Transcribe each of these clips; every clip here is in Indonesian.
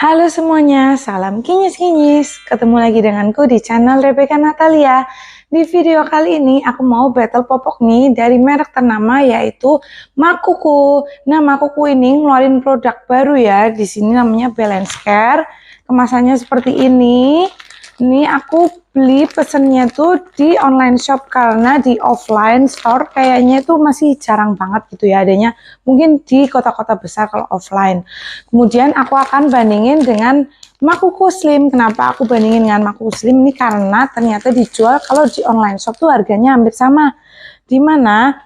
Halo semuanya, salam kinyis-kinyis. Ketemu lagi denganku di channel Rebecca Natalia. Di video kali ini aku mau battle popok nih dari merek ternama yaitu Makuku. Nah, Makuku ini ngeluarin produk baru ya. Di sini namanya Balance Care. Kemasannya seperti ini. Ini aku beli pesennya tuh di online shop karena di offline store kayaknya itu masih jarang banget gitu ya adanya, mungkin di kota-kota besar kalau offline. Kemudian aku akan bandingin dengan Makuku Slim. Kenapa aku bandingin dengan Makuku Slim ini? Karena ternyata dijual kalau di online shop tuh harganya hampir sama. Dimana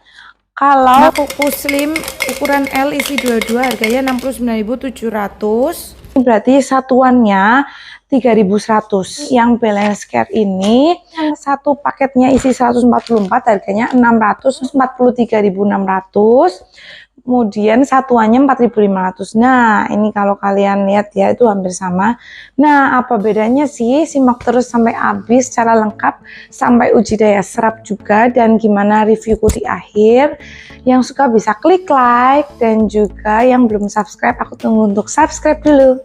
kalau Makuku Slim ukuran L isi 22 harganya 69.700. Berarti satuannya 3.100. Yang Balance Care ini yang satu paketnya isi 144 harganya 643.600. Kemudian satuannya 4.500. Nah, ini kalau kalian lihat ya itu hampir sama. Nah, apa bedanya sih? Simak terus sampai habis secara lengkap, sampai uji daya serap juga, dan gimana reviewku di akhir. Yang suka bisa klik like, dan juga yang belum subscribe aku tunggu untuk subscribe dulu.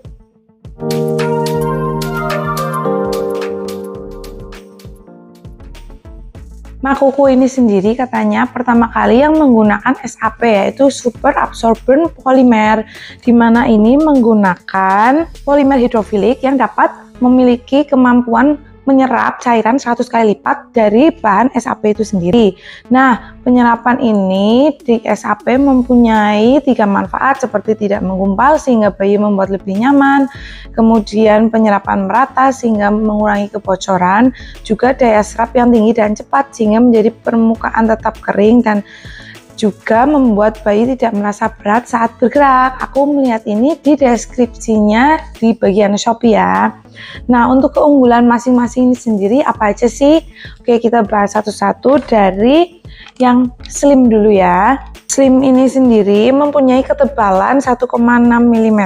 Makuku ini sendiri katanya pertama kali yang menggunakan SAP yaitu Super Absorbent Polymer, dimana ini menggunakan polimer hidrofilik yang dapat memiliki kemampuan menyerap cairan 100 kali lipat dari bahan SAP itu sendiri. Nah, penyerapan ini di SAP mempunyai 3 manfaat seperti tidak menggumpal sehingga bayi membuat lebih nyaman, kemudian penyerapan merata sehingga mengurangi kebocoran, juga daya serap yang tinggi dan cepat sehingga menjadi permukaan tetap kering dan juga membuat bayi tidak merasa berat saat bergerak. Aku melihat ini di deskripsinya di bagian Shopee ya. Nah, untuk keunggulan masing-masing ini sendiri apa aja sih? Oke, kita bahas satu-satu dari yang Slim dulu ya. Slim ini sendiri mempunyai ketebalan 1,6 mm.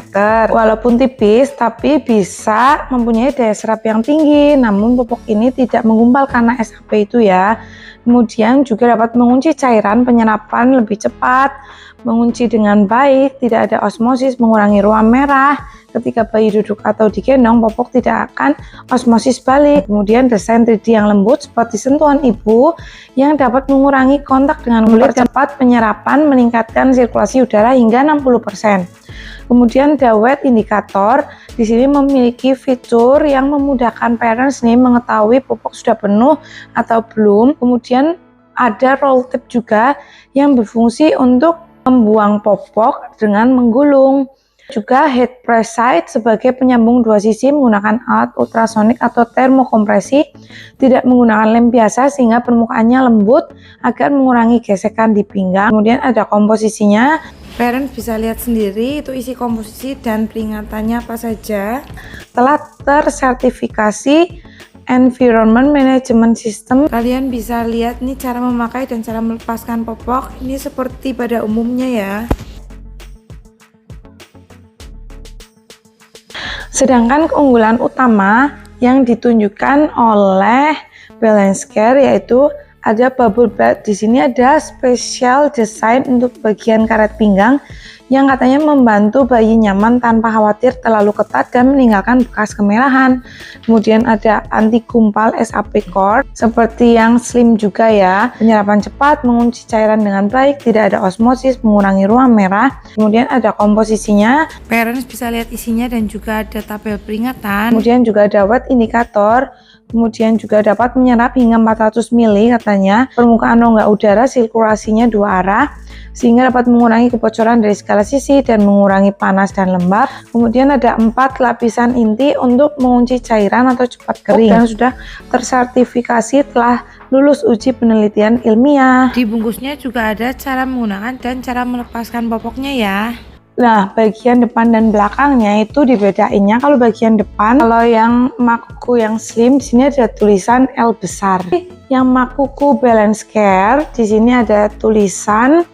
Walaupun tipis, tapi bisa mempunyai daya serap yang tinggi. Namun popok ini tidak menggumpal karena SAP itu ya. Kemudian juga dapat mengunci cairan penyerapan lebih cepat, mengunci dengan baik, tidak ada osmosis, mengurangi ruam merah. Ketika bayi duduk atau digendong, popok tidak akan osmosis balik. Kemudian desain 3D yang lembut seperti sentuhan ibu yang dapat mengurangi kontak dengan kulit, mempercepat penyerapan, meningkatkan sirkulasi udara hingga 60%. Kemudian Dawet indikator di sini memiliki fitur yang memudahkan parents nih mengetahui popok sudah penuh atau belum. Kemudian ada roll tip juga yang berfungsi untuk membuang popok dengan menggulung. Juga head press side sebagai penyambung dua sisi menggunakan alat ultrasonik atau termokompresi, tidak menggunakan lem biasa sehingga permukaannya lembut agar mengurangi gesekan di pinggang. Kemudian ada komposisinya, parent bisa lihat sendiri itu isi komposisi dan peringatannya apa saja. Telah tersertifikasi Environment Management System. Kalian bisa lihat nih cara memakai dan cara melepaskan popok ini seperti pada umumnya ya. Sedangkan keunggulan utama yang ditunjukkan oleh Balance Care yaitu ada bubble bath. Di sini ada special design untuk bagian karet pinggang yang katanya membantu bayi nyaman tanpa khawatir terlalu ketat dan meninggalkan bekas kemerahan. Kemudian ada anti gumpal SAP Core seperti yang Slim juga ya. Penyerapan cepat, mengunci cairan dengan baik, tidak ada osmosis, mengurangi ruam merah. Kemudian ada komposisinya, parents bisa lihat isinya dan juga ada tabel peringatan. Kemudian juga ada weight indikator. Kemudian juga dapat menyerap hingga 400 ml katanya. Permukaan rongga udara sirkulasinya 2 arah sehingga dapat mengurangi kebocoran dari segala sisi dan mengurangi panas dan lembab. Kemudian ada 4 lapisan inti untuk mengunci cairan atau cepat kering dan sudah tersertifikasi telah lulus uji penelitian ilmiah. Di bungkusnya juga ada cara menggunakan dan cara melepaskan popoknya ya. Nah, bagian depan dan belakangnya itu dibedainnya. Kalau bagian depan, kalau yang Makuku yang Slim di sini ada tulisan L besar. Yang Makuku Balance Care di sini ada tulisan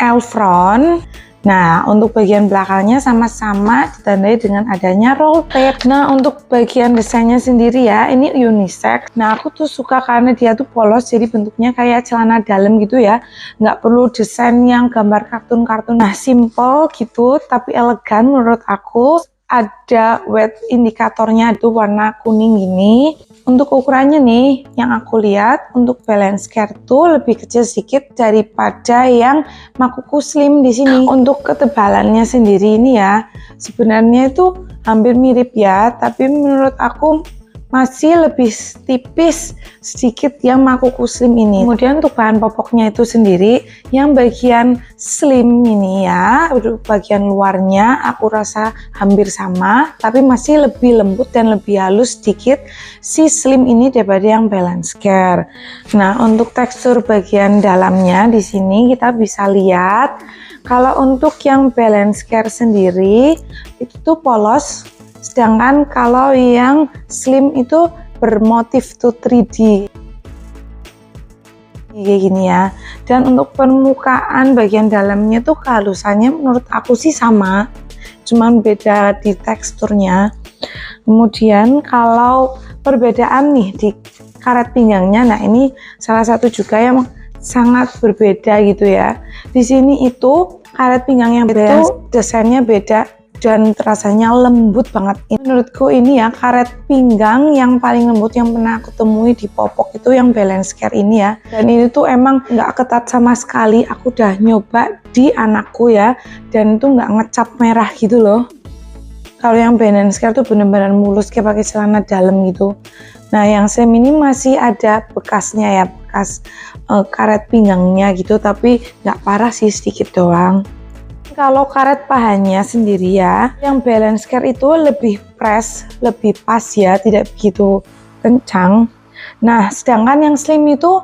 L front. Nah, untuk bagian belakangnya sama-sama ditandai dengan adanya roll tape. Nah, untuk bagian desainnya sendiri ya, ini unisex. Nah, aku tuh suka karena dia tuh polos, jadi bentuknya kayak celana dalam gitu ya. Nggak perlu desain yang gambar kartun-kartun. Nah, simple gitu, tapi elegan menurut aku. ada weight indikatornya itu warna kuning gini. Untuk ukurannya nih, yang aku lihat untuk balance care tuh lebih kecil sedikit daripada yang Makuku Slim di sini. Untuk ketebalannya sendiri ini ya, sebenarnya itu hampir mirip ya, tapi menurut aku masih lebih tipis sedikit yang Makuku Slim ini. Kemudian untuk bahan popoknya itu sendiri, yang bagian slim ini ya, bagian luarnya aku rasa hampir sama, tapi masih lebih lembut dan lebih halus sedikit si slim ini daripada yang balance care. Nah, untuk tekstur bagian dalamnya di sini kita bisa lihat, kalau untuk yang balance care sendiri itu tuh polos. Sedangkan kalau yang slim itu bermotif tuh 3D kayak gini ya. Dan untuk permukaan bagian dalamnya tuh kehalusannya menurut aku sih sama, cuman beda di teksturnya. Kemudian kalau perbedaan nih di karet pinggangnya, nah ini salah satu juga yang sangat berbeda gitu ya. Di sini itu karet pinggang yang beda, itu desainnya beda dan rasanya lembut banget. Menurutku ini ya karet pinggang yang paling lembut yang pernah aku temui di popok itu yang balance care ini ya. Dan ini tuh emang nggak ketat sama sekali, aku udah nyoba di anakku ya, dan itu nggak ngecap merah gitu loh. Kalau yang balance care tuh bener-bener mulus kayak pakai celana dalam gitu. Nah, yang slim ini masih ada bekasnya ya, bekas karet pinggangnya gitu, tapi nggak parah sih, sedikit doang. Kalau karet pahanya sendiri ya, yang balance care itu lebih press, lebih pas ya, tidak begitu kencang. Nah, sedangkan yang slim itu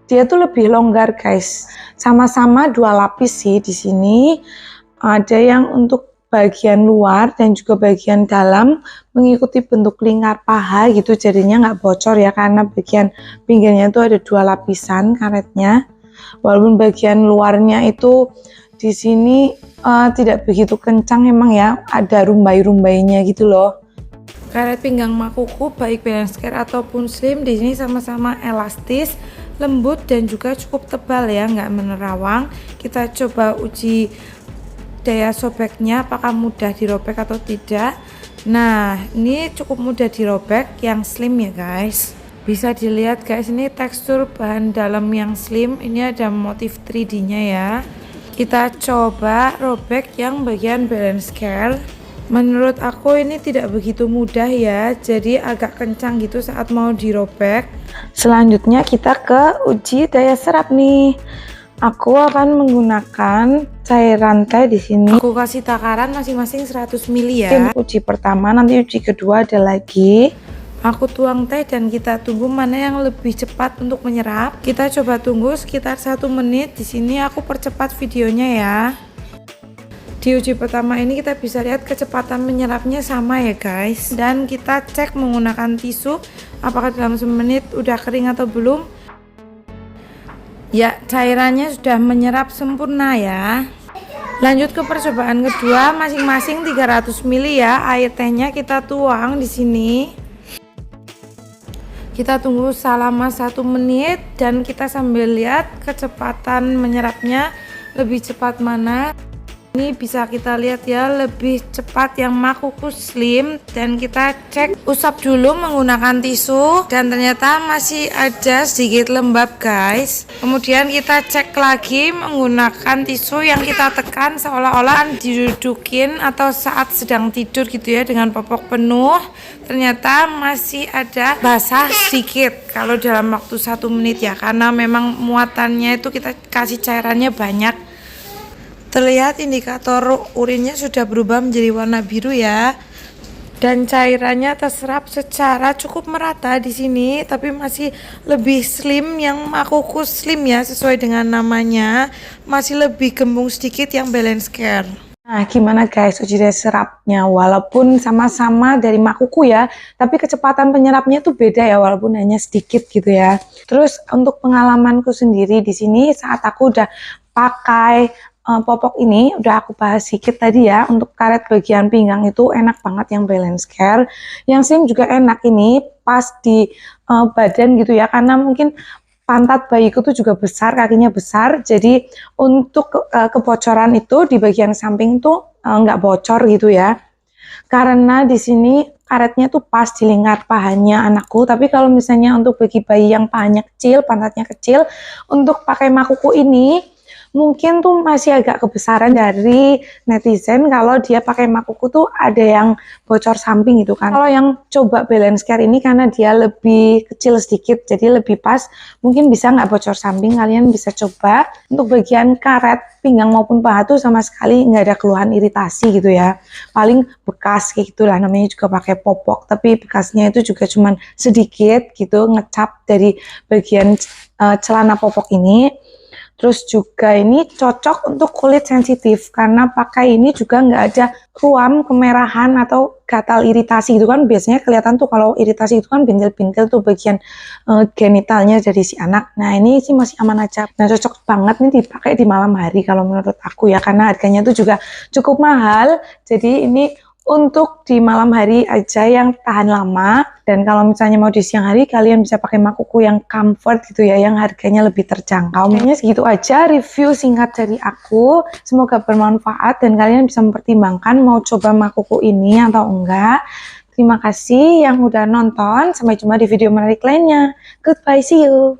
dia tuh lebih longgar guys. Sama-sama 2 lapis sih di sini. Ada yang untuk bagian luar dan juga bagian dalam mengikuti bentuk lingkar paha gitu, jadinya nggak bocor ya, karena bagian pinggirnya itu ada 2 lapisan karetnya. Walaupun bagian luarnya itu di sini tidak begitu kencang emang ya, ada rumbai-rumbainya gitu loh. Karet pinggang Makuku baik balance care ataupun slim di sini sama-sama elastis, lembut dan juga cukup tebal ya, nggak menerawang. Kita coba uji daya sobeknya apakah mudah dirobek atau tidak. Nah, ini cukup mudah dirobek yang slim ya guys. Bisa dilihat guys, ini tekstur bahan dalam yang slim, ini ada motif 3D-nya ya. Kita coba robek yang bagian balance care. Menurut aku ini tidak begitu mudah ya, jadi agak kencang gitu saat mau dirobek. Selanjutnya kita ke uji daya serap nih. Aku akan menggunakan cairan teh di sini. Aku kasih takaran masing-masing 100 ml ya. Uji pertama, nanti uji kedua ada lagi. Aku tuang teh dan kita tunggu mana yang lebih cepat untuk menyerap. Kita coba tunggu sekitar 1 menit. Di sini aku percepat videonya ya. Di uji pertama ini kita bisa lihat kecepatan menyerapnya sama ya guys. Dan kita cek menggunakan tisu apakah dalam 1 menit udah kering atau belum. Ya, cairannya sudah menyerap sempurna ya. Lanjut ke percobaan kedua, masing-masing 300 ml ya. Air tehnya kita tuang di sini. Kita tunggu selama 1 menit dan kita sambil lihat kecepatan menyerapnya lebih cepat mana. Ini bisa kita lihat ya, lebih cepat yang Makuku Slim, dan kita cek usap dulu menggunakan tisu dan ternyata masih ada sedikit lembab guys. Kemudian kita cek lagi menggunakan tisu yang kita tekan seolah-olah didudukin atau saat sedang tidur gitu ya dengan popok penuh. Ternyata masih ada basah sedikit kalau dalam waktu 1 menit ya, karena memang muatannya itu kita kasih cairannya banyak. Terlihat indikator urinnya sudah berubah menjadi warna biru ya, dan cairannya terserap secara cukup merata di sini, tapi masih lebih slim yang Makuku Slim ya, sesuai dengan namanya, masih lebih gembung sedikit yang balance care. Nah, gimana guys uji daya serapnya? Walaupun sama-sama dari Makuku ya, tapi kecepatan penyerapnya tuh beda ya, walaupun hanya sedikit gitu ya. Terus untuk pengalamanku sendiri di sini saat aku udah pakai popok ini, udah aku bahas sedikit tadi ya, untuk karet bagian pinggang itu enak banget yang balance care. Yang slim juga enak, ini pas di badan gitu ya, karena mungkin pantat bayiku tuh juga besar, kakinya besar, jadi untuk kebocoran itu di bagian samping tuh nggak bocor gitu ya. karena di sini karetnya tuh pas di lingkar pahanya anakku. Tapi kalau misalnya untuk bagi bayi yang pahanya kecil, pantatnya kecil, untuk pakai makuku ini mungkin tuh masih agak kebesaran dari netizen kalau dia pakai makuku tuh ada yang bocor samping gitu kan. Kalau yang coba balance care ini karena dia lebih kecil sedikit jadi lebih pas, mungkin bisa nggak bocor samping. Kalian bisa coba. Untuk bagian karet pinggang maupun paha tuh sama sekali nggak ada keluhan iritasi gitu ya, paling bekas kayak gitulah, namanya juga pakai popok tapi bekasnya itu juga cuman sedikit gitu ngecap dari bagian celana popok ini. Terus juga ini cocok untuk kulit sensitif karena pakai ini juga nggak ada ruam, kemerahan atau gatal iritasi gitu kan. Biasanya kelihatan tuh kalau iritasi itu kan bintil-bintil tuh bagian genitalnya dari si anak. Nah ini sih masih aman aja. Nah cocok banget nih dipakai di malam hari kalau menurut aku ya, karena harganya tuh juga cukup mahal. Jadi ini untuk di malam hari aja yang tahan lama. Dan kalau misalnya mau di siang hari, kalian bisa pakai makuku yang comfort gitu ya, yang harganya lebih terjangkau. Kayaknya segitu aja review singkat dari aku. Semoga bermanfaat dan kalian bisa mempertimbangkan mau coba makuku ini atau enggak. Terima kasih yang udah nonton. Sampai jumpa di video menarik lainnya. Goodbye, see you.